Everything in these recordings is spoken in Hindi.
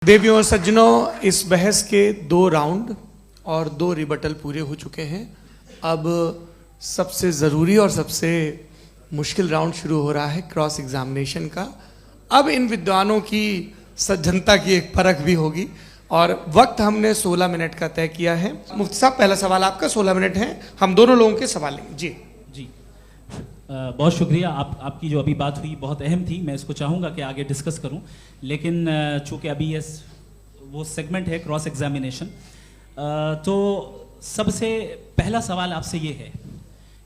देवियों और सज्जनों, इस बहस के 2 राउंड और 2 रिबटल पूरे हो चुके हैं। अब सबसे ज़रूरी और सबसे मुश्किल राउंड शुरू हो रहा है, क्रॉस एग्जामिनेशन का। अब इन विद्वानों की सज्जनता की एक परख भी होगी और वक्त हमने 16 मिनट का तय किया है। मुफ्ती साहब, पहला सवाल आपका, 16 मिनट है, हम दोनों लोगों के सवाल लेंगे। जी जी, बहुत शुक्रिया। आपकी जो अभी बात हुई बहुत अहम थी, मैं इसको चाहूँगा कि आगे डिस्कस करूँ, लेकिन चूँकि अभी ये वो सेगमेंट है क्रॉस एग्जामिनेशन, तो सबसे पहला सवाल आपसे ये है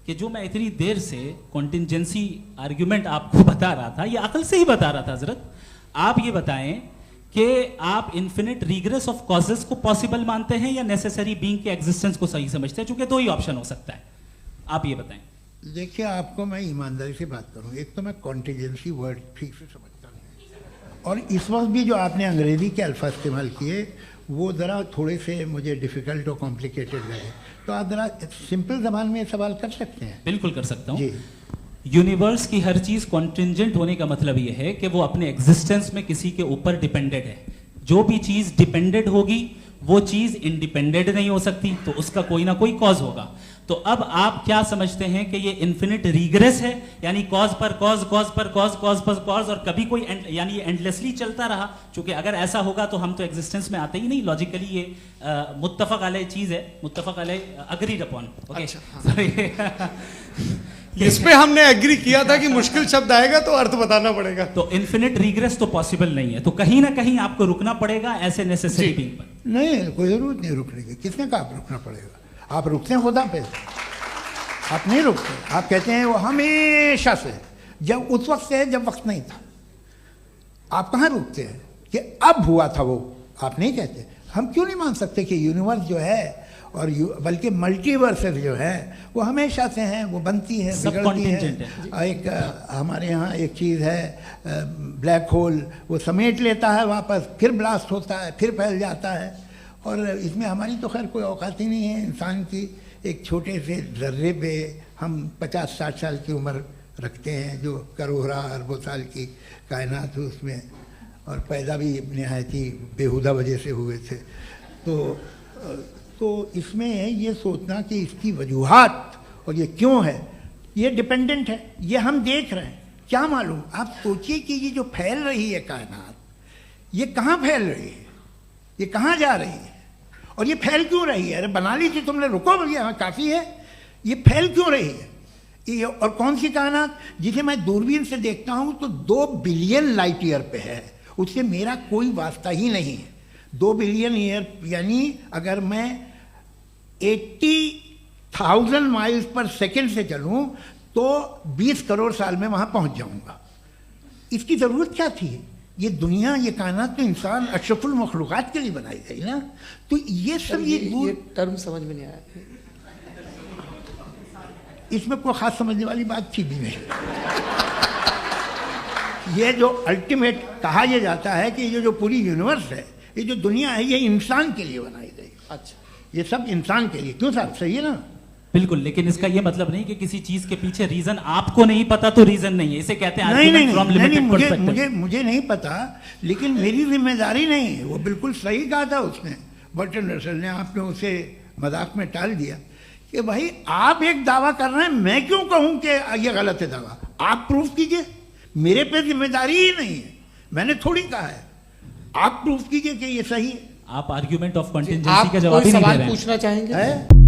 कि जो मैं इतनी देर से कॉन्टिंजेंसी आर्ग्यूमेंट आपको बता रहा था, ये अकल से ही बता रहा था हजरत, आप ये बताएं कि आप इन्फिनिट रिग्रेस ऑफ कॉजेस को पॉसिबल मानते हैं या नेसेसरी बीइंग के एग्जिस्टेंस को सही समझते हैं, चूँकि 2 ही ऑप्शन हो सकता है, आप ये बताएं। देखिए, आपको मैं ईमानदारी से बात करूं, एक तो मैं कॉन्टिजेंसी वर्ड ठीक से समझता नहीं, और इस वक्त भी जो आपने अंग्रेजी के अल्फाज इस्तेमाल किए वो ज़रा थोड़े से मुझे डिफ़िकल्ट और कॉम्प्लिकेटेड लगे, तो आप ज़रा सिंपल ज़बान में सवाल कर सकते हैं। बिल्कुल कर सकता हूँ जी। यूनिवर्स की हर चीज़ कॉन्टिंजेंट होने का मतलब ये है कि वो अपने एग्जिस्टेंस में किसी के ऊपर डिपेंडेड है। जो भी चीज़ डिपेंडेड होगी वो चीज़ इंडिपेंडेंट नहीं हो सकती, तो उसका कोई ना कोई कॉज होगा। तो अब आप क्या समझते हैं कि ये इन्फिनिट रिग्रेस है, यानी कॉज पर कॉज, कॉज पर कॉज, कॉज पर कॉज, और कभी कोई यानी ये एंडलेसली चलता रहा? क्योंकि अगर ऐसा होगा तो हम तो एग्जिस्टेंस में आते ही नहीं। लॉजिकली ये मुत्तफक अलैह चीज़ है, मुत्तफक अलैह, अग्रीड अपॉन। ओके, इस पे हमने एग्री किया था कि मुश्किल शब्द आएगा तो अर्थ बताना पड़ेगा। तो इन्फिनिट रिग्रेस तो पॉसिबल नहीं है, तो कहीं ना कहीं आपको रुकना पड़ेगा ऐसे नेसेसरी बीइंग पर। नहीं, कोई ज़रूरत नहीं रुकने की। किसने कहा आप रुकना पड़ेगा? आप रुकते हैं खुदा पे, आप नहीं रुकते। आप कहते हैं वो हमेशा से, जब उस वक्त से जब वक्त नहीं था। आप कहाँ रुकते हैं कि अब हुआ था वो? आप नहीं कहते। हम क्यों नहीं मान सकते कि यूनिवर्स जो है और बल्कि मल्टीवर्सेस जो है वो हमेशा से हैं, वो बनती है, बिगड़ती है। एक हमारे यहाँ एक चीज़ है, ब्लैक होल, वो समेट लेता है वापस, फिर ब्लास्ट होता है, फिर फैल जाता है। और इसमें हमारी तो खैर कोई औकात ही नहीं है इंसान की। एक छोटे से ज़र्रे पे हम 50-60 साल की उम्र रखते हैं, जो करोड़ों अरबों साल की कायनात है उसमें, और पैदा भी नहायत ही बेहुदा वजह से हुए थे। तो इसमें ये सोचना कि इसकी वजूहात और ये क्यों है, ये डिपेंडेंट है, ये हम देख रहे हैं, क्या मालूम। आप सोचिए कि ये जो फैल रही है कायनात, ये कहाँ फैल रही है, ये कहाँ जा रही है, और ये फैल क्यों रही है? अरे बना ली थी तुमने, रुको भैया, काफ़ी है। ये फैल क्यों रही है? ये और कौन सी कायनात जिसे मैं दूरबीन से देखता हूँ तो 2 बिलियन लाइट ईयर पे है, उससे मेरा कोई वास्ता ही नहीं है। 2 बिलियन ईयर यानी अगर मैं 80,000 माइल्स पर सेकेंड से चलूँ तो 20 करोड़ साल में वहाँ पहुँच जाऊँगा। इसकी ज़रूरत क्या थी? ये दुनिया, ये कायनात तो इंसान अशरफुल मखलूक़ात के लिए बनाई गई ना। तो ये सब ये टर्म समझ में नहीं आया। इसमें कोई ख़ास समझने वाली बात थी भी नहीं। ये जो अल्टीमेट कहा यह जाता है कि ये जो पूरी यूनिवर्स है, ये जो दुनिया है, ये इंसान के लिए बनाई गई। अच्छा, ये सब इंसान के लिए। क्यों साहब, सही है ना? बिल्कुल, लेकिन इसका ये मतलब नहीं कि किसी चीज के पीछे रीजन आपको नहीं पता तो रीजन नहीं है, इसे कहते हैं नहीं, मुझे नहीं पता, लेकिन मेरी जिम्मेदारी नहीं है। वो बिल्कुल सही कहा था उसने, बर्टन रसल ने। आपने उसे मजाक में टाल दिया कि भाई आप एक दावा कर रहे हैं, मैं क्यों कहूं कि ये गलत है दावा? आप प्रूफ कीजिए, मेरे पे जिम्मेदारी ही नहीं है, मैंने थोड़ी कहा है। आप प्रूफ कीजिए कि ये सही है। आप आर्ग्यूमेंट ऑफ कॉन्टिंजेंसी का जवाब ही नहीं दे रहे हैं। सवाल पूछना चाहेंगे?